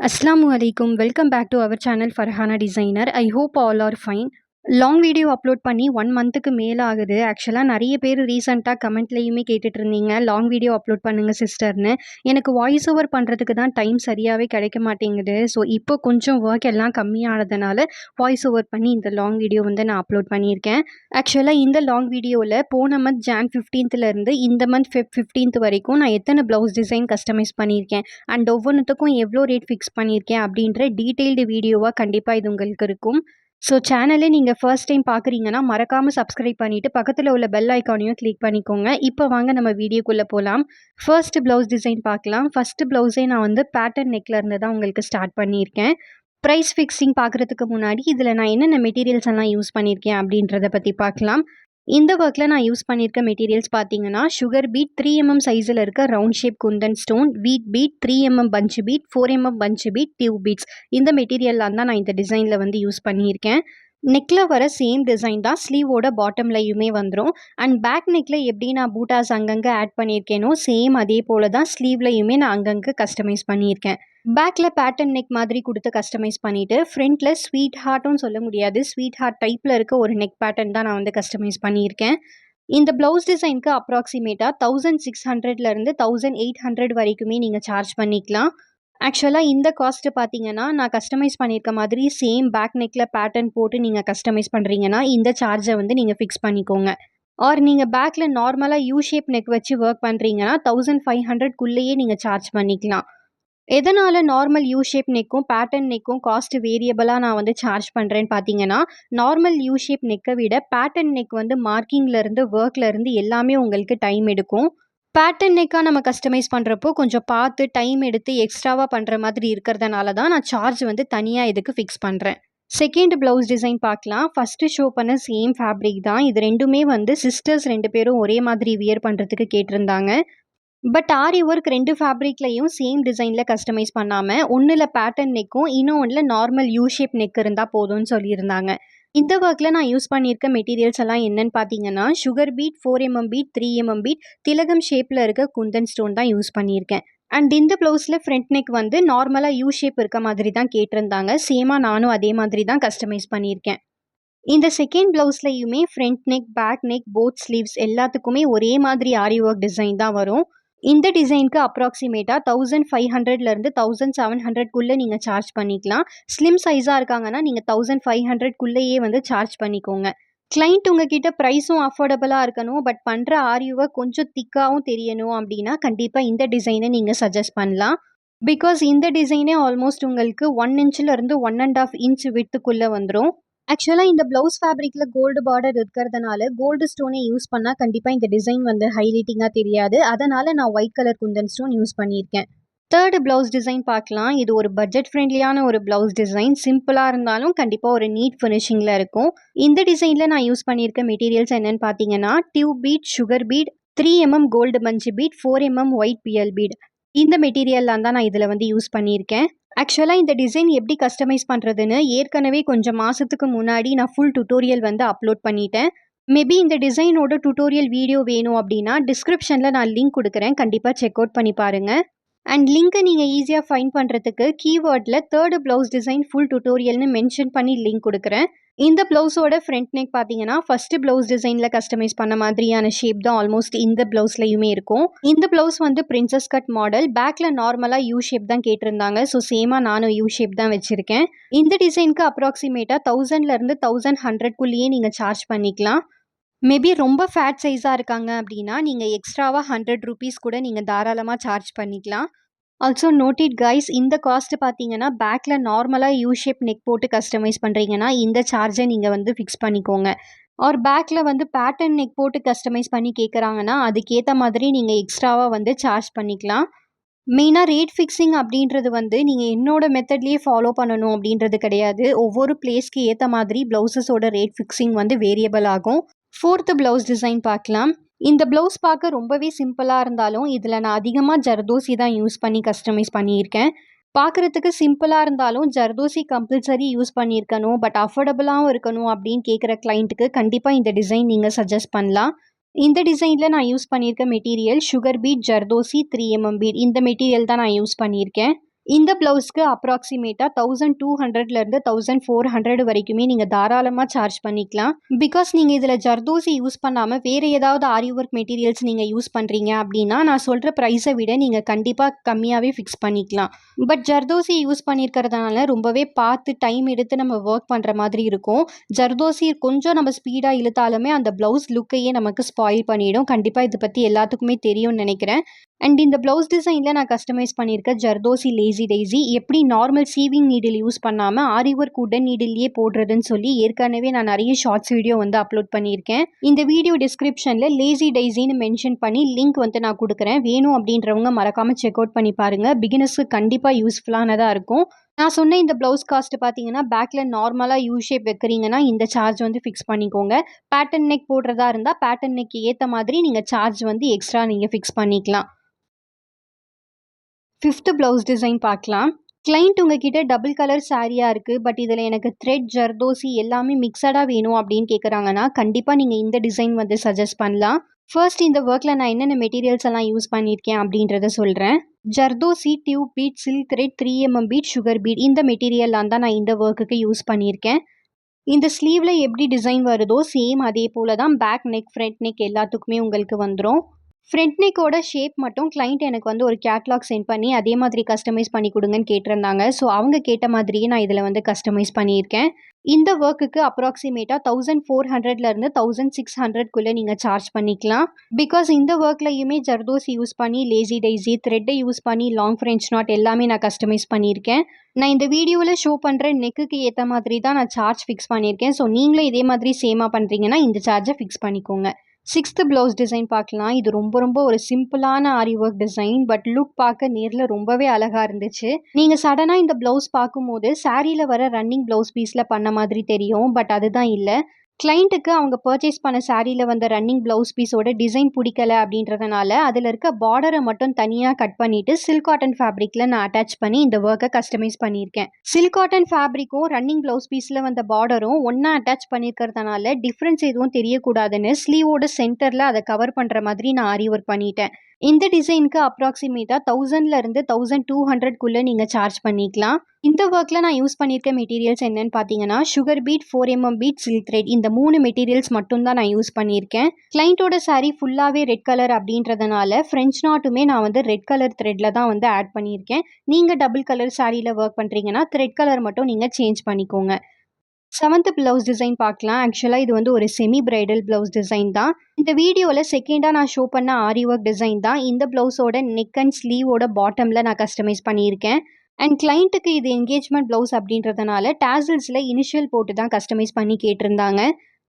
Assalamu alaikum. Welcome back to our channel Farhana Designer. I hope all are fine. Long video upload பண்ணி 1 மந்த்துக்கு மேல ஆகுது. ஆக்சுவலா நெறைய பேர் ரீசென்ட்டா கமெண்ட்லயுமே கேட்டுட்டு இருந்தீங்க. லாங் வீடியோ அப்லோட் பண்ணுங்க சிஸ்டர்ன்னு. எனக்கு வாய்ஸ் ஓவர் பண்றதுக்கு தான் டைம் சரியாவே கிடைக்க மாட்டேங்குது. ஸோ இப்போ கொஞ்சம் வொர்க் எல்லாம் கம்மியானதுனால வாய்ஸ் ஓவர் பண்ணி இந்த லாங் வீடியோ வந்து நான் அப்லோட் பண்ணியிருக்கேன். ஆக்சுவலா இந்த லாங் வீடியோல போன மந்த் ஜான் 15th இந்த மந்த் ஃபெப் 15th வரைக்கும் நான் எத்தனை ப்ளவுஸ் டிசைன் கஸ்டமைஸ் பண்ணியிருக்கேன் அண்ட் ஒவ்வொன்னுத்துக்கும் எவ்வளோ ரேட் ஃபிக்ஸ் பண்ணியிருக்கேன் அப்படின்ற டீட்டெயில்டு வீடியோவா கண்டிப்பா இது உங்களுக்கு இருக்கும். ஸோ சேனலே நீங்கள் ஃபர்ஸ்ட் டைம் பார்க்குறீங்கன்னா மறக்காமல் சப்ஸ்கிரைப் பண்ணிவிட்டு பக்கத்தில் உள்ள பெல் ஐக்கானையும் கிளிக் பண்ணிக்கோங்க. இப்போ வாங்க நம்ம வீடியோக்குள்ளே போகலாம். ஃபர்ஸ்ட் ப்ளவுஸ் டிசைன் பார்க்கலாம். ஃபஸ்ட்டு ப்ளவுஸே நான் வந்து பேட்டர்ன் நெக்கில் இருந்து தான் உங்களுக்கு ஸ்டார்ட் பண்ணியிருக்கேன். ப்ரைஸ் ஃபிக்ஸிங் பார்க்குறதுக்கு முன்னாடி இதில் நான் என்னென்ன மெட்டீரியல்ஸ் எல்லாம் யூஸ் பண்ணியிருக்கேன் அப்படின்றத பற்றி பார்க்கலாம். இந்த ஒர்க்கில் நான் யூஸ் பண்ணியிருக்க மெட்டீரியல்ஸ் பார்த்தீங்கன்னா சுகர் பீட் 3mm சைஸில் இருக்க round shape Kundan stone, wheat bead, 3mm punch bead, 4mm punch bead, tube beads இந்த மெட்டீரியல்லாம் தான் நான் இந்த டிசைனில் வந்து யூஸ் பண்ணியிருக்கேன். நெக்கில் வர சேம் டிசைன் தான் ஸ்லீவோட பாட்டம்லையுமே வந்துடும். அண்ட் பேக் நெக்கில் எப்படி நான் பூட்டாஸ் அங்கங்கே ஆட் பண்ணியிருக்கேனோ சேம் அதே போல் தான் ஸ்லீவ்லையுமே நான் அங்கங்கே கஸ்டமைஸ் பண்ணியிருக்கேன். பேக்கில் பேட்டர்ன் நெக் மாதிரி கொடுத்து கஸ்டமைஸ் பண்ணிவிட்டு ஃப்ரண்ட்டில் ஸ்வீட் ஹார்ட்டும் சொல்ல முடியாது, ஸ்வீட் ஹார்ட் டைப்பில் இருக்க ஒரு நெக் பேட்டர்ன் தான் நான் வந்து கஸ்டமைஸ் பண்ணியிருக்கேன். இந்த ப்ளவுஸ் டிசைனுக்கு அப்ராக்சிமேட்டாக 1600லேருந்து 1800 வரைக்குமே நீங்கள் சார்ஜ் பண்ணிக்கலாம். ஆக்சுவலாக இந்த காஸ்ட்டு பார்த்தீங்கன்னா நான் கஸ்டமைஸ் பண்ணியிருக்க மாதிரி சேம் பேக் நெக்கில் பேட்டர்ன் போட்டு நீங்கள் கஸ்டமைஸ் பண்ணுறீங்கன்னா இந்த சார்ஜை வந்து நீங்கள் ஃபிக்ஸ் பண்ணிக்கோங்க. ஆர் நீங்கள் பேக்கில் நார்மலாக யூ ஷேப் நெக் வச்சு ஒர்க் பண்ணுறீங்கன்னா 1500க்குள்ளேயே நீங்கள் சார்ஜ் பண்ணிக்கலாம். எதனால் நார்மல் யூ ஷேப் நெக்கும் பேட்டர்ன் நெக்கும் காஸ்ட் வேரியபிளாக நான் வந்து சார்ஜ் பண்ணுறேன்னு பார்த்தீங்கன்னா, நார்மல் யூ ஷேப் நெக்கை விட பேட்டர்ன் நெக் வந்து மார்க்கிங்லேருந்து ஒர்க்லேருந்து எல்லாமே உங்களுக்கு டைம் எடுக்கும். பேட்டர்ன் நெக்காக நம்ம கஸ்டமைஸ் பண்ணுறப்போ கொஞ்சம் பார்த்து டைம் எடுத்து எக்ஸ்ட்ராவாக பண்ணுற மாதிரி இருக்கிறதுனால தான் நான் சார்ஜ் வந்து தனியாக இதுக்கு ஃபிக்ஸ் பண்ணுறேன். செகண்ட் ப்ளவுஸ் டிசைன் பார்க்கலாம். ஃபஸ்ட்டு ஷோ பண்ண சேம் ஃபேப்ரிக் தான். இது ரெண்டுமே வந்து சிஸ்டர்ஸ் 2 பேரும் ஒரே மாதிரி வியர் பண்ணுறதுக்கு கேட்டிருந்தாங்க. பட் ஆரி ஒர்க் 2 ஃபேப்ரிக்லையும் சேம் டிசைனில் கஸ்டமைஸ் பண்ணாமல் ஒன்றில் பேட்டர்ன் நெக்கும் இன்னொன்றில் நார்மல் யூ ஷேப் நெக் இருந்தால் போதும்னு சொல்லியிருந்தாங்க. இந்த ஒர்க்கில் நான் யூஸ் பண்ணியிருக்க மெட்டீரியல்ஸ் எல்லாம் என்னன்னு பார்த்தீங்கன்னா sugar bead, 4mm beat, 3mm beat, திலகம் ஷேப்பில் இருக்க குந்தன் ஸ்டோன் தான் யூஸ் பண்ணியிருக்கேன். அண்ட் இந்த ப்ளவுஸில் ஃப்ரண்ட் நெக் வந்து நார்மலாக யூ ஷேப் இருக்க மாதிரி தான் கேட்டிருந்தாங்க. சேமாக நானும் அதே மாதிரி தான் கஸ்டமைஸ் பண்ணியிருக்கேன். இந்த செகண்ட் ப்ளவுஸ்லையுமே front neck, back neck, both sleeves எல்லாத்துக்குமே ஒரே மாதிரி ஆரி ஒர்க் டிசைன் தான் வரும். இந்த டிசைனுக்கு அப்ராக்சிமேட்டாக 1500லேருந்து 1700க்குள்ளே நீங்கள் சார்ஜ் பண்ணிக்கலாம். ஸ்லிம் சைஸாக இருக்காங்கன்னா நீங்கள் 1500க்குள்ளேயே வந்து சார்ஜ் பண்ணிக்கோங்க. கிளைண்ட் உங்ககிட்ட ப்ரைஸும் அஃபோர்டபுளாக இருக்கணும், பட் பண்ணுற ஆரி ஒர்க் கொஞ்சம் திக்காகவும் தெரியணும் அப்படின்னா கண்டிப்பாக இந்த டிசைனை நீங்கள் சஜஸ்ட் பண்ணலாம். பிகாஸ் இந்த டிசைனே ஆல்மோஸ்ட் உங்களுக்கு 1 இன்ச்சிலேருந்து 1.5 இன்ச் வித்துக்குள்ளே வந்துடும். ஆக்சுவலாக இந்த ப்ளவுஸ் ஃபேப்ரிக்கில் கோல்டு பார்டர் இருக்கிறதுனால கோல்டு ஸ்டோனை யூஸ் பண்ணால் கண்டிப்பாக இந்த டிசைன் வந்து ஹைலைட்டிங்காக தெரியாது. அதனால் நான் white colour Kundan stone use பண்ணியிருக்கேன். தேர்டு ப்ளவுஸ் டிசைன் பார்க்கலாம். இது ஒரு பட்ஜெட் ஃப்ரெண்ட்லியான ஒரு ப்ளவுஸ் டிசைன். சிம்பிளாக இருந்தாலும் கண்டிப்பாக ஒரு நீட் ஃபினிஷிங்கில் இருக்கும். இந்த டிசைனில் நான் யூஸ் பண்ணியிருக்க மெட்டீரியல்ஸ் என்னென்னு பார்த்தீங்கன்னா tube bead, sugar bead, 3mm gold punch bead, 4mm white PL bead இந்த மெட்டீரியல்லாம் தான் நான் இதில் வந்து யூஸ் பண்ணியிருக்கேன். ஆக்சுவலாக இந்த டிசைன் எப்படி கஸ்டமைஸ் பண்ணுறதுன்னு ஏற்கனவே கொஞ்சம் மாதத்துக்கு முன்னாடி நான் ஃபுல் டுட்டோரியல் வந்து அப்லோட் பண்ணிட்டேன். மேபி இந்த டிசைனோட டுட்டோரியல் வீடியோ வேணும் அப்படின்னா டிஸ்கிரிப்ஷனில் நான் லிங்க் கொடுக்குறேன், கண்டிப்பாக செக் அவுட் பண்ணி பாருங்கள். அண்ட் லிங்க்கை நீங்கள் ஈஸியாக ஃபைண்ட் பண்ணுறதுக்கு கீவேர்டில் தேர்டு ப்ளவுஸ் டிசைன் ஃபுல் டுட்டோரியல்னு மென்ஷன் பண்ணி லிங்க் கொடுக்குறேன். இந்த ப்ளவுஸோட ஃப்ரண்ட் நெக் பார்த்தீங்கன்னா ஃபஸ்ட்டு ப்ளவுஸ் டிசைனில் கஸ்டமைஸ் பண்ண மாதிரியான ஷேப் தான் ஆல்மோஸ்ட் இந்த ப்ளவுஸ்லையுமே இருக்கும். இந்த ப்ளவுஸ் வந்து பிரின்சஸ் கட் மாடல். பேக்கில் நார்மலாக யூ ஷேப் தான் கேட்டிருந்தாங்க. ஸோ சேமாக நானும் யூ ஷேப் தான் வச்சுருக்கேன். இந்த டிசைனுக்கு அப்ராக்சிமேட்டாக 1000லேருந்து 1100க்குள்ளேயே நீங்கள் சார்ஜ் பண்ணிக்கலாம். மேபி ரொம்ப ஃபேட் சைஸாக இருக்காங்க அப்படின்னா நீங்கள் எக்ஸ்ட்ராவாக 100 ரூபீஸ் கூட நீங்கள் தாராளமாக சார்ஜ் பண்ணிக்கலாம். ஆல்சோ நோட்டிட் கைஸ், இந்த காஸ்ட்டு பார்த்தீங்கன்னா பேக்கில் நார்மலாக யூ ஷேப் நெக் போட்டு கஸ்டமைஸ் பண்ணுறீங்கன்னா இந்த சார்ஜை நீங்கள் வந்து ஃபிக்ஸ் பண்ணிக்கோங்க. ஆர் பேக்கில் வந்து பேட்டர்ன் நெக் போட்டு கஸ்டமைஸ் பண்ணி கேட்குறாங்கன்னா அதுக்கேற்ற மாதிரி நீங்கள் எக்ஸ்ட்ராவாக வந்து சார்ஜ் பண்ணிக்கலாம். மெயினாக ரேட் ஃபிக்ஸிங் அப்படின்றது வந்து நீங்கள் என்னோட மெத்தட்லேயே ஃபாலோ பண்ணணும் அப்படின்றது கிடையாது. ஒவ்வொரு பிளேஸ்க்கு ஏற்ற மாதிரி ப்ளவுஸஸோட ரேட் ஃபிக்ஸிங் வந்து வேரியபிள் ஆகும். ஃபோர்த்து ப்ளவுஸ் டிசைன் பார்க்கலாம். இந்த ப்ளவுஸ் பார்க்க ரொம்பவே சிம்பிளாக இருந்தாலும் இதில் நான் அதிகமாக ஜர்தோசி தான் யூஸ் பண்ணி கஸ்டமைஸ் பண்ணியிருக்கேன். பார்க்குறதுக்கு சிம்பிளாக இருந்தாலும் ஜர்தோசி கம்பல்சரி யூஸ் பண்ணியிருக்கணும், பட் அஃபோர்டபுளாகவும் இருக்கணும் அப்படின்னு கேட்குற கிளைண்ட்டுக்கு கண்டிப்பாக இந்த டிசைன் நீங்கள் சஜஸ்ட் பண்ணலாம். இந்த டிசைனில் நான் யூஸ் பண்ணியிருக்க material sugar bead, zardozi, 3mm bead இந்த மெட்டீரியல் தான் நான் யூஸ் பண்ணியிருக்கேன். இந்த ப்ளவுஸ்க்கு அப்ராக்ஸிமேட்டா 1200லேருந்து 1400 வரைக்குமே நீங்க தாராளமா சார்ஜ் பண்ணிக்கலாம். பிகாஸ் நீங்க இதுல ஜர்தோசி யூஸ் பண்ணாம வேற ஏதாவது ஆரி ஒர்க் மெட்டீரியல்ஸ் நீங்க யூஸ் பண்றீங்க அப்படின்னா, நான் சொல்ற பிரைஸை விட நீங்க கண்டிப்பா கம்மியாவே ஃபிக்ஸ் பண்ணிக்கலாம். பட் ஜர்தோசி யூஸ் பண்ணியிருக்கிறதுனால ரொம்பவே பார்த்து டைம் எடுத்து நம்ம ஒர்க் பண்ற மாதிரி இருக்கும். ஜர்தோசி கொஞ்சம் நம்ம ஸ்பீடா இழுத்தாலுமே அந்த ப்ளவுஸ் லுக்கையே நமக்கு ஸ்பாயில் பண்ணிடும். கண்டிப்பா இத பத்தி எல்லாத்துக்குமே தெரியும்னு நினைக்கிறேன். அண்ட் இந்த ப்ளவுஸ் டிசைனில் நான் கஸ்டமைஸ் பண்ணியிருக்க ஜர்தோசி லேசி டெய்ஸி எப்படி நார்மல் சீவிங் நீடில் யூஸ் பண்ணாமல் ஆரி ஒர்க் உடன் நீடில்லையே போடுறதுன்னு சொல்லி ஏற்கனவே நான் நிறைய ஷார்ட்ஸ் வீடியோ வந்து அப்லோட் பண்ணியிருக்கேன். இந்த வீடியோ டிஸ்கிரிப்ஷனில் லேசி டெய்ஸின்னு மென்ஷன் பண்ணி லிங்க் வந்து நான் கொடுக்குறேன். வேணும் அப்படின்றவங்க மறக்காமல் செக் அவுட் பண்ணி பாருங்கள். பிகினர்ஸ்க்கு கண்டிப்பாக யூஸ்ஃபுல்லானதாக இருக்கும். நான் சொன்ன இந்த ப்ளவுஸ் காஸ்ட் பார்த்தீங்கன்னா, பேக்கில் நார்மலாக யூ ஷேப் வைக்கிறீங்கன்னா இந்த சார்ஜ் வந்து ஃபிக்ஸ் பண்ணிக்கோங்க. பேட்டர்ன் நெக் போடுறதா இருந்தால் பேட்டர்ன் நெக் ஏற்ற மாதிரி நீங்கள் சார்ஜ் வந்து எக்ஸ்ட்ரா நீங்கள் ஃபிக்ஸ் பண்ணிக்கலாம். 5th ப்ளவுஸ் டிசைன் பார்க்கலாம். கிளைண்ட் உங்ககிட்ட டபுள் கலர் சாரியா இருக்கு. பட் இதில் எனக்கு த்ரெட், ஜர்தோசி எல்லாமே மிக்சடாக வேணும் அப்படின்னு கேட்குறாங்கன்னா, கண்டிப்பாக நீங்கள் இந்த டிசைன் வந்து சஜஸ்ட் பண்ணலாம். ஃபர்ஸ்ட் இந்த ஒர்க்கில் நான் என்னென்ன மெட்டீரியல்ஸ் எல்லாம் யூஸ் பண்ணியிருக்கேன் அப்படின்றத சொல்கிறேன். Zardozi, tube bead, silk thread, 3mm bead, sugar bead இந்த மெட்டீரியல்லாம் தான் நான் இந்த ஒர்க்குக்கு யூஸ் பண்ணியிருக்கேன். இந்த ஸ்லீவில் எப்படி டிசைன் வருதோ சேம் அதே போல தான் பேக் நெக், ஃப்ரண்ட் நெக் எல்லாத்துக்குமே உங்களுக்கு வந்துடும். ஃப்ரண்ட் நெக்கோட ஷேப் மட்டும் கிளைண்ட் எனக்கு வந்து ஒரு கேட்லாக் சென்ட் பண்ணி அதே மாதிரி கஸ்டமைஸ் பண்ணி கொடுங்கன்னு கேட்டிருந்தாங்க. ஸோ அவங்க கேட்ட மாதிரியே நான் இதில் வந்து கஸ்டமைஸ் பண்ணியிருக்கேன். இந்த ஒர்க்குக்கு அப்ராக்சிமேட்டாக 1400லேருந்து 1600க்குள்ளே நீங்கள் சார்ஜ் பண்ணிக்கலாம். பிகாஸ் இந்த ஒர்க்லையுமே ஜர்தோசி யூஸ் பண்ணி லேசி டெய்ஸி, த்ரெட்டை யூஸ் பண்ணி லாங் ஃப்ரெஞ்ச் நாட் எல்லாமே நான் கஸ்டமைஸ் பண்ணியிருக்கேன். நான் இந்த வீடியோவில் ஷோ பண்ணுற நெக்குக்கு ஏற்ற மாதிரி தான் நான் சார்ஜ் ஃபிக்ஸ் பண்ணியிருக்கேன். ஸோ நீங்களும் இதே மாதிரி சேமாக பண்ணுறீங்கன்னா இந்த சார்ஜை ஃபிக்ஸ் பண்ணிக்கோங்க. 6th ப்ளவுஸ் டிசைன் பார்க்கலாம். இது ரொம்ப ஒரு சிம்பிளான ஆரி ஒர்க் டிசைன். பட் லுக் பார்க்க நேரில் ரொம்பவே அழகாக இருந்துச்சு. நீங்கள் சடனாக இந்த ப்ளவுஸ் பார்க்கும்போது சாரியில் வர ரன்னிங் ப்ளவுஸ் பீஸில் பண்ண மாதிரி தெரியும். பட் அதுதான் இல்லை. கிளைண்ட்டுக்கு அவங்க பர்ச்சேஸ் பண்ண சாரியில் வந்த ரன்னிங் ப்ளவுஸ் பீஸோட டிசைன் பிடிக்கல அப்படின்றதுனால அதில் இருக்க பார்டரை மட்டும் தனியாக கட் பண்ணிவிட்டு சில்க் காட்டன் ஃபேப்ரிக்கில் நான் அட்டாச் பண்ணி இந்த ஒர்க்கை கஸ்டமைஸ் பண்ணியிருக்கேன். சில்க் காட்டன் ஃபேப்ரிக்கும் ரன்னிங் ப்ளவுஸ் பீஸில் வந்த பார்டரும் ஒன்றா அட்டாச் பண்ணியிருக்கிறதுனால டிஃப்ரென்ஸ் எதுவும் தெரியக்கூடாதுன்னு ஸ்லீவோட சென்டரில் அதை கவர் பண்ணுற மாதிரி நான் ஆரி ஒர்க் பண்ணிட்டேன். இந்த டிசைனுக்கு அப்ராக்சிமேட்டாக 1000லேருந்து 1200க்குள்ளே நீங்கள் சார்ஜ் பண்ணிக்கலாம். இந்த ஒர்க்கில் நான் யூஸ் பண்ணியிருக்க மெட்டீரியல்ஸ் என்னன்னு பார்த்தீங்கன்னா, sugar bead, 4mm bead, silk thread இந்த 3 மெட்டீரியல்ஸ் மட்டும்தான் நான் யூஸ் பண்ணியிருக்கேன். கிளைண்ட்டோட சாரீ ஃபுல்லாகவே ரெட் கலர் அப்படின்றதுனால ஃப்ரெஞ்ச் நாட்டுமே நான் வந்து ரெட் கலர் த்ரெட்டில் தான் வந்து ஆட் பண்ணியிருக்கேன். நீங்கள் டபுள் கலர் சாரியில் ஒர்க் பண்ணுறீங்கன்னா த்ரெட் கலர் மட்டும் நீங்கள் சேஞ்ச் பண்ணிக்கோங்க. 7th ப்ளவுஸ் டிசைன் பார்க்கலாம். ஆக்சுவலாக இது வந்து ஒரு செமி பிரைடல் ப்ளவுஸ் டிசைன் தான். இந்த வீடியோவில் செகண்டாக நான் ஷோ பண்ண ஆரி ஒர்க் டிசைன் தான் இந்த ப்ளவுஸோட நெக் அண்ட் ஸ்லீவோட பாட்டமில் நான் கஸ்டமைஸ் பண்ணியிருக்கேன். அண்ட் கிளைண்ட்டுக்கு இது என்கேஜ்மெண்ட் ப்ளவுஸ் அப்படின்றதுனால டேசல்ஸில் இனிஷியல் போட்டு தான் கஸ்டமைஸ் பண்ணி கேட்டிருந்தாங்க.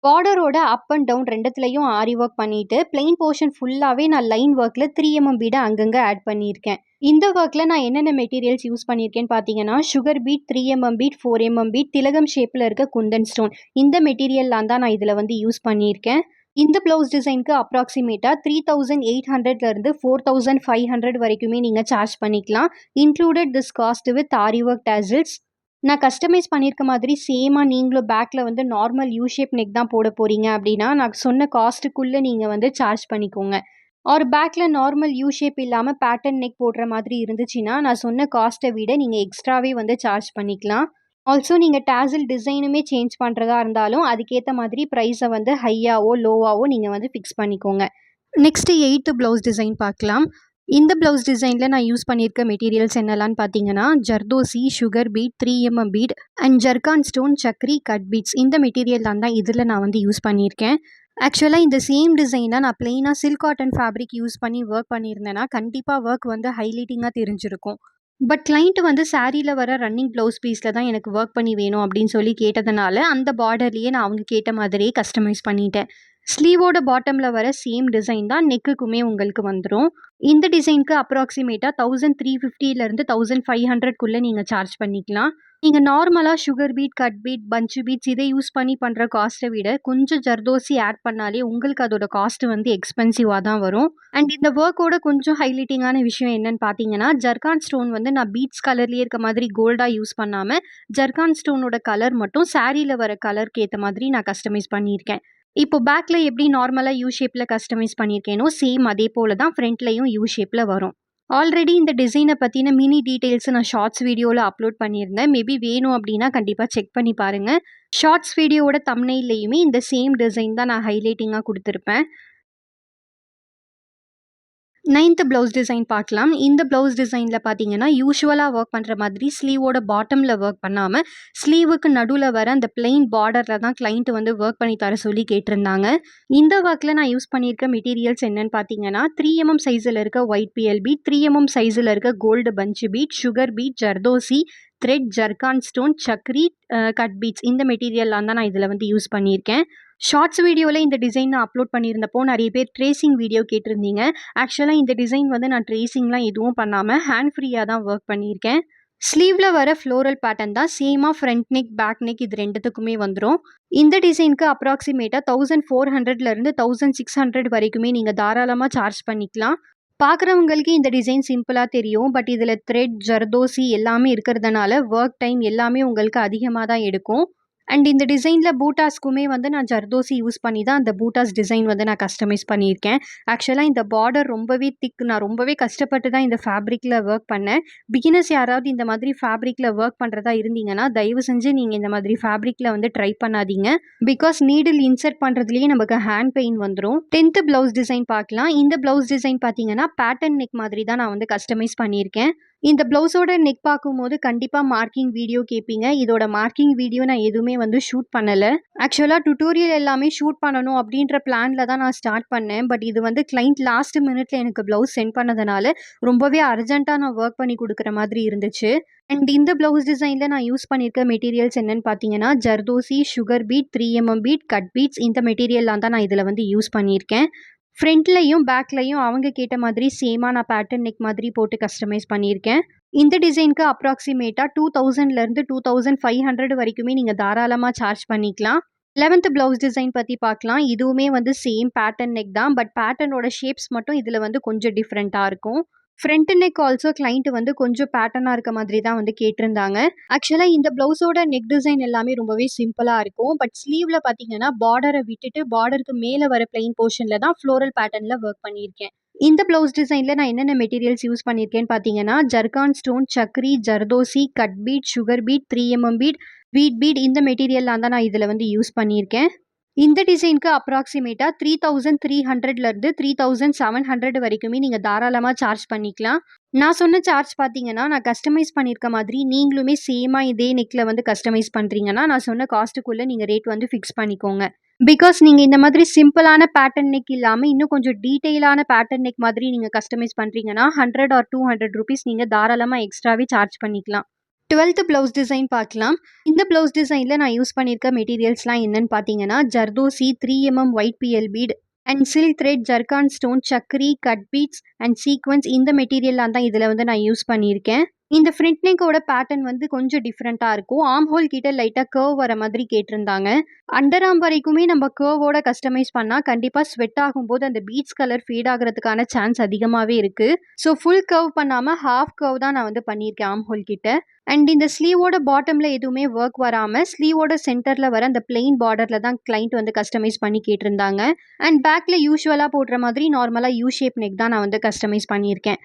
பார்டரோட அப் அண்ட் டவுன் ரெண்டுத்துலையும் ஆரி ஒர்க் பண்ணிவிட்டு பிளெயின் போர்ஷன் ஃபுல்லாகவே நான் லைன் ஒர்க்கில் 3mm பீடை அங்கங்கே ஆட் பண்ணியிருக்கேன். இந்த ஒர்க்கில் நான் என்னென்ன மெட்டீரியல்ஸ் யூஸ் பண்ணியிருக்கேன்னு பார்த்தீங்கன்னா, sugar bead, 3mm beat, 4mm beat, திலகம் ஷேப்பில் இருக்க குந்தன் ஸ்டோன் இந்த மெட்டீரியல்லாம் தான் நான் இதில் வந்து யூஸ் பண்ணியிருக்கேன். இந்த ப்ளவுஸ் டிசைனுக்கு அப்ராக்சிமேட்டாக 3800லேருந்து 4500 வரைக்குமே நீங்கள் சார்ஜ் பண்ணிக்கலாம். Included this cost with aari work tassels. நான் கஸ்டமைஸ் பண்ணியிருக்க மாதிரி சேமாக நீங்களும் பேக்கில் வந்து நார்மல் யூ ஷேப் நெக் தான் போட போகிறீங்க அப்படின்னா நான் சொன்ன காஸ்ட்டுக்குள்ளே நீங்கள் வந்து சார்ஜ் பண்ணிக்கோங்க. ஒரு பேக்கில் நார்மல் யூ ஷேப் இல்லாமல் பேட்டர்ன் நெக் போடுற மாதிரி இருந்துச்சுன்னா நான் சொன்ன காஸ்ட்டை விட நீங்கள் எக்ஸ்ட்ராவே வந்து சார்ஜ் பண்ணிக்கலாம். ஆல்சோ நீங்கள் டேசல் டிசைனுமே சேஞ்ச் பண்ணுறதா இருந்தாலும் அதுக்கேற்ற மாதிரி ப்ரைஸை வந்து ஹையாவோ லோவாவோ நீங்கள் வந்து ஃபிக்ஸ் பண்ணிக்கோங்க. நெக்ஸ்ட்டு 8th ப்ளவுஸ் டிசைன் பார்க்கலாம். இந்த ப்ளவுஸ் டிசைனில் நான் யூஸ் பண்ணியிருக்க மெட்டீரியல்ஸ் என்னெல்லாம்னு பார்த்தீங்கன்னா, zardozi, sugar bead, 3mm bead and zircon stone, chakri, cut beads இந்த மெட்டீரியல்லாம் தான் இதில் நான் வந்து யூஸ் பண்ணியிருக்கேன். ஆக்சுவலாக இந்த சேம் டிசைனை நான் பிளெயினாக சில்க் காட்டன் ஃபேப்ரிக் யூஸ் பண்ணி ஒர்க் பண்ணியிருந்தேன்னா கண்டிப்பாக ஒர்க் வந்து ஹைலைட்டிங்காக தெரிஞ்சிருக்கும். பட் கிளைண்ட் வந்து சாரியில் வர ரன்னிங் ப்ளவுஸ் பீஸில் தான் எனக்கு ஒர்க் பண்ணி வேணும் அப்படின்னு சொல்லி கேட்டதுனால அந்த பார்டர்லேயே நான் அவங்க கேட்ட மாதிரியே கஸ்டமைஸ் பண்ணிட்டேன். ஸ்லீவோட பாட்டமில் வர சேம் டிசைன் தான் நெக்குக்குமே உங்களுக்கு வந்துடும். இந்த டிசைனுக்கு அப்ராக்சிமேட்டாக 1350லேருந்து 1500க்குள்ளே நீங்கள் சார்ஜ் பண்ணிக்கலாம். நீங்கள் நார்மலாக சுகர் பீட், கட் பீட், பஞ்சு பீட்ஸ் இதை யூஸ் பண்ணி பண்ணுற காஸ்ட்டை விட கொஞ்சம் ஜர்தோசி ஆட் பண்ணாலே உங்களுக்கு அதோட காஸ்ட்டு வந்து எக்ஸ்பென்சிவாக தான் வரும். அண்ட் இந்த ஒர்க்கோட கொஞ்சம் ஹைலைட்டிங்கான விஷயம் என்னன்னு பார்த்தீங்கன்னா, ஜர்கான் ஸ்டோன் வந்து நான் பீட்ஸ் கலர்லேயே இருக்க மாதிரி கோல்டாக யூஸ் பண்ணாமல் ஜர்கான் ஸ்டோனோட கலர் மட்டும் சாரியில் வர கலருக்கு ஏற்ற மாதிரி நான் கஸ்டமைஸ் பண்ணியிருக்கேன். இப்போ பேக்கில் எப்படி நார்மலாக யூ ஷேப்பில் கஸ்டமைஸ் பண்ணியிருக்கேனோ சேம் அதே போல் தான் ஃப்ரண்ட்லேயும் யூ ஷேப்பில் வரும். ஆல்ரெடி இந்த டிசைனை பற்றின மினி டீட்டெயில்ஸ் நான் ஷார்ட்ஸ் வீடியோவில் அப்லோட் பண்ணியிருந்தேன். மேபி வேணும் அப்படின்னா கண்டிப்பாக செக் பண்ணி பாருங்கள். ஷார்ட்ஸ் வீடியோவோட தம்ப்நெயில்லையுமே இந்த சேம் டிசைன் தான் நான் ஹைலைட்டிங்காக கொடுத்துருப்பேன். 9th ப்ளவுஸ் டிசைன் பார்க்கலாம். இந்த ப்ளவுஸ் டிசைனில் பார்த்தீங்கன்னா யூஷுவலாக ஒர்க் பண்ணுற மாதிரி ஸ்லீவோட பாட்டமில் ஒர்க் பண்ணாமல் ஸ்லீவுக்கு நடுவில் வர அந்த பிளெயின் பார்டரில் தான் கிளைண்ட் வந்து ஒர்க் பண்ணி தர சொல்லி கேட்டிருந்தாங்க. இந்த ஒர்க்கில் நான் யூஸ் பண்ணியிருக்க மெட்டீரியல்ஸ் என்னென்னு பார்த்தீங்கன்னா 3mm சைஸில் இருக்க ஒயிட் பிஎல் பீட், 3mm சைஸில் இருக்க கோல்டு பஞ்சு bead, sugar bead, zardozi, thread, zircon stone, chakri, cut beads இந்த மெட்டீரியல்லாம் தான் நான் இதில் வந்து யூஸ் பண்ணியிருக்கேன். ஷார்ட்ஸ் வீடியோவில் இந்த டிசைன் நான் அப்லோட் பண்ணியிருந்தப்போ நிறைய பேர் ட்ரேசிங் வீடியோ கேட்டிருந்தீங்க. ஆக்சுவலாக இந்த டிசைன் வந்து நான் ட்ரேசிங்லாம் எதுவும் பண்ணாமல் ஹேண்ட் ஃப்ரீயாக தான் ஒர்க் பண்ணியிருக்கேன். ஸ்லீவில் வர ஃப்ளோரல் பேட்டர்ன் தான் சேமாக ஃப்ரண்ட் நெக், பேக் நெக் இது ரெண்டுத்துக்குமே வந்துடும். இந்த டிசைனுக்கு அப்ராக்சிமேட்டாக 1400லேருந்து 1600 வரைக்குமே நீங்கள் தாராளமாக சார்ஜ் பண்ணிக்கலாம். பார்க்குறவங்களுக்கு இந்த டிசைன் சிம்பிளாக தெரியும். பட் இதில் த்ரெட், ஜர்தோசி எல்லாமே இருக்கிறதுனால ஒர்க் டைம் எல்லாமே உங்களுக்கு அதிகமாக தான் எடுக்கும். அண்ட் இந்த டிசைனில் பூட்டாஸ்க்குமே வந்து நான் ஜர்தோசி யூஸ் பண்ணி தான் அந்த பூட்டாஸ் டிசைன் வந்து நான் கஸ்டமைஸ் பண்ணியிருக்கேன். ஆக்சுவலாக இந்த பார்டர் ரொம்பவே திக். நான் ரொம்பவே கஷ்டப்பட்டு தான் இந்த ஃபேப்ரிக்கில் ஒர்க் பண்ணேன். பிகினர்ஸ் யாராவது இந்த மாதிரி ஃபேப்ரிக்கில் ஒர்க் பண்ணுறதா இருந்தீங்கன்னா தயவு செஞ்சு நீங்கள் இந்த மாதிரி ஃபேப்ரிக்கில் வந்து ட்ரை பண்ணாதீங்க. பிகாஸ் நீடில் இன்சர்ட் பண்ணுறதுலேயே நமக்கு ஹேண்ட் பெயின் வந்துடும். 10th ப்ளவுஸ் டிசைன் பார்க்கலாம். இந்த ப்ளவுஸ் டிசைன் பார்த்தீங்கன்னா பேட்டர்ன் நெக் மாதிரி தான் நான் வந்து கஸ்டமைஸ் பண்ணியிருக்கேன். இந்த ப்ளவுஸோட நெக் பார்க்கும்போது கண்டிப்பாக மார்க்கிங் வீடியோ கேட்பீங்க. இதோட மார்க்கிங் வீடியோ நான் எதுவுமே வந்து ஷூட் பண்ணலை. ஆக்சுவலாக டுட்டோரியல் எல்லாமே ஷூட் பண்ணணும் அப்படின்ற பிளானில் தான் நான் ஸ்டார்ட் பண்ணேன். பட் இது வந்து கிளைண்ட் லாஸ்ட் மினிட்ல எனக்கு ப்ளவுஸ் சென்ட் பண்ணதுனால ரொம்பவே அர்ஜென்ட்டாக நான் ஒர்க் பண்ணி கொடுக்குற மாதிரி இருந்துச்சு. அண்ட் இந்த ப்ளவுஸ் டிசைனில் நான் யூஸ் பண்ணியிருக்க மெட்டீரியல்ஸ் என்னென்னு பார்த்தீங்கன்னா zardozi, sugar bead, 3mm bead, cut beads இந்த மெட்டீரியல்லாம் தான் நான் இதில் வந்து யூஸ் பண்ணியிருக்கேன். ஃப்ரண்ட்லையும் பேக்லையும் அவங்க கேட்ட மாதிரி சேமாக நான் பேட்டர்ன் நெக் மாதிரி போட்டு கஸ்டமைஸ் பண்ணியிருக்கேன். இந்த டிசைனுக்கு அப்ராக்சிமேட்டாக 2000லேருந்து 2500 வரைக்குமே நீங்கள் தாராளமாக சார்ஜ் பண்ணிக்கலாம். 11th ப்ளவுஸ் டிசைன் பற்றி பார்க்கலாம். இதுவுமே வந்து சேம் பேட்டர்ன் நெக் தான். பட் பேட்டர்னோட ஷேப்ஸ் மட்டும் இதில் வந்து கொஞ்சம் டிஃப்ரெண்ட்டாக இருக்கும். ஃப்ரண்ட் நெக் ஆல்சோ கிளைண்ட் வந்து கொஞ்சம் பேட்டர்னாக இருக்க மாதிரி தான் வந்து கேட்டிருந்தாங்க. ஆக்சுவலாக இந்த ப்ளவுஸோட நெக் டிசைன் எல்லாமே ரொம்பவே சிம்பிளாக இருக்கும். பட் ஸ்லீவில் பார்த்தீங்கன்னா பார்டரை விட்டுட்டு பார்டருக்கு மேலே வர பிளெயின் போர்ஷனில் தான் ஃப்ளோரல் பேட்டர்னில் ஒர்க் பண்ணியிருக்கேன். இந்த ப்ளவுஸ் டிசைனில் நான் என்னென்ன மெட்டீரியல்ஸ் யூஸ் பண்ணியிருக்கேன்னு பார்த்தீங்கன்னா zircon stone, chakri, zardozi, cut bead, sugar bead, 3mm bead, wheat bead இந்த மெட்டீரியல்லாம் தான் நான் இதில் வந்து யூஸ் பண்ணியிருக்கேன். இந்த டிசைனுக்கு அப்ராக்சிமேட்டாக 3300லேருந்து 3700 வரைக்குமே நீங்கள் தாராளமாக சார்ஜ் பண்ணிக்கலாம். நான் சொன்ன சார்ஜ் பார்த்தீங்கன்னா நான் கஸ்டமைஸ் பண்ணியிருக்க மாதிரி நீங்களுமே சேமாக இதே நெக்கில் வந்து கஸ்டமைஸ் பண்ணுறீங்கன்னா நான் சொன்ன காஸ்ட்டுக்குள்ளே நீங்கள் ரேட் வந்து ஃபிக்ஸ் பண்ணிக்கோங்க. பிகாஸ் நீங்கள் இந்த மாதிரி சிம்பிளான பேட்டர்ன் நெக் இல்லாமல் இன்னும் கொஞ்சம் டீட்டெயிலான பேட்டர்ன் நெக் மாதிரி நீங்கள் கஸ்டமைஸ் பண்ணுறீங்கன்னா 100 ஆர் 200 ருபீஸ் நீங்கள் தாராளமாக எக்ஸ்ட்ராவே சார்ஜ் பண்ணிக்கலாம். 12th ப்ளவுஸ் டிசைன் பார்க்கலாம். இந்த ப்ளவுஸ் டிசைனில் நான் யூஸ் பண்ணியிருக்க மெட்டீரியல்ஸ்லாம் என்னென்னு பார்த்தீங்கன்னா zardozi, 3mm white PL bead and silk thread, zircon stone, chakri, cut beads and sequins இந்த மெட்டீரியல்லாம் தான் இதில் வந்து நான் யூஸ் பண்ணியிருக்கேன். இந்த ஃப்ரண்ட் நெக்கோட பேட்டர்ன் வந்து கொஞ்சம் டிஃப்ரெண்ட்டாக இருக்கும். ஆர்ம் ஹோல் கிட்ட லைட்டாக கர்வ் வர மாதிரி கேட்டிருந்தாங்க. அண்டர் ஆர்ம் வரைக்குமே நம்ம கர்வோட கஸ்டமைஸ் பண்ணால் கண்டிப்பாக ஸ்வெட் ஆகும்போது அந்த பீட்ஸ் கலர் ஃபேட் ஆகிறதுக்கான சான்ஸ் அதிகமாகவே இருக்குது. ஸோ ஃபுல் கர்வ் பண்ணாமல் ஹாஃப் கர்வ் தான் நான் வந்து பண்ணியிருக்கேன் ஆர்ம் ஹோல் கிட்ட. அண்ட் இந்த ஸ்லீவோட பாட்டமில் எதுவுமே ஒர்க் வராமல் ஸ்லீவோட சென்டரில் வர அந்த பிளெயின் பார்டரில் தான் கிளைண்ட் வந்து கஸ்டமைஸ் பண்ணி கேட்டிருந்தாங்க. அண்ட் பேக்கில் யூஷுவலாக போடுற மாதிரி நார்மலாக யூ ஷேப் நெக் தான் நான் வந்து கஸ்டமைஸ் பண்ணியிருக்கேன்.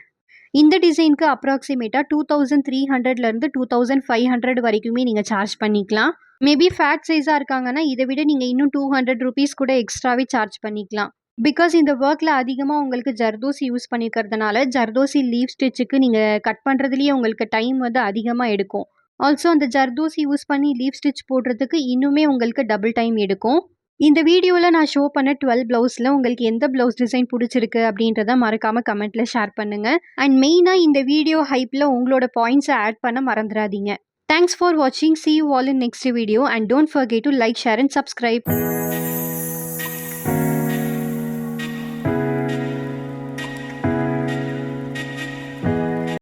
இந்த டிசைனுக்கு அப்ராக்சிமேட்டாக 2300லேருந்து 2500 வரைக்குமே நீங்கள் சார்ஜ் பண்ணிக்கலாம். மேபி ஃபேட் சைஸாக இருக்காங்கன்னா இதை விட நீங்கள் இன்னும் 200 ருபீஸ் கூட எக்ஸ்ட்ராவே சார்ஜ் பண்ணிக்கலாம். பிகாஸ் இந்த ஒர்க்கில் அதிகமாக உங்களுக்கு ஜர்தோசி யூஸ் பண்ணிக்கிறதுனால ஜர்தோசி லீவ் ஸ்டிச்சுக்கு நீங்கள் கட் பண்ணுறதுலேயே உங்களுக்கு டைம் வந்து அதிகமாக எடுக்கும். ஆல்சோ அந்த ஜர்தோசி யூஸ் பண்ணி லீவ் ஸ்டிச் போடுறதுக்கு இன்னுமே உங்களுக்கு டபுள் டைம் எடுக்கும். இந்த வீடியோவில் நான் ஷோ பண்ண 12 ப்ளவுஸில் உங்களுக்கு எந்த ப்ளவுஸ் டிசைன் பிடிச்சிருக்கு அப்படின்றத மறக்காமல் கமெண்ட்டில் ஷேர் பண்ணுங்கள். அண்ட் மெயினாக இந்த வீடியோ ஹைப்பில் உங்களோட பாயிண்ட்ஸை ஆட் பண்ண மறந்துடாதீங்க. தேங்க்ஸ் ஃபார் வாட்சிங். See you all in next video and don't forget to like, share and subscribe.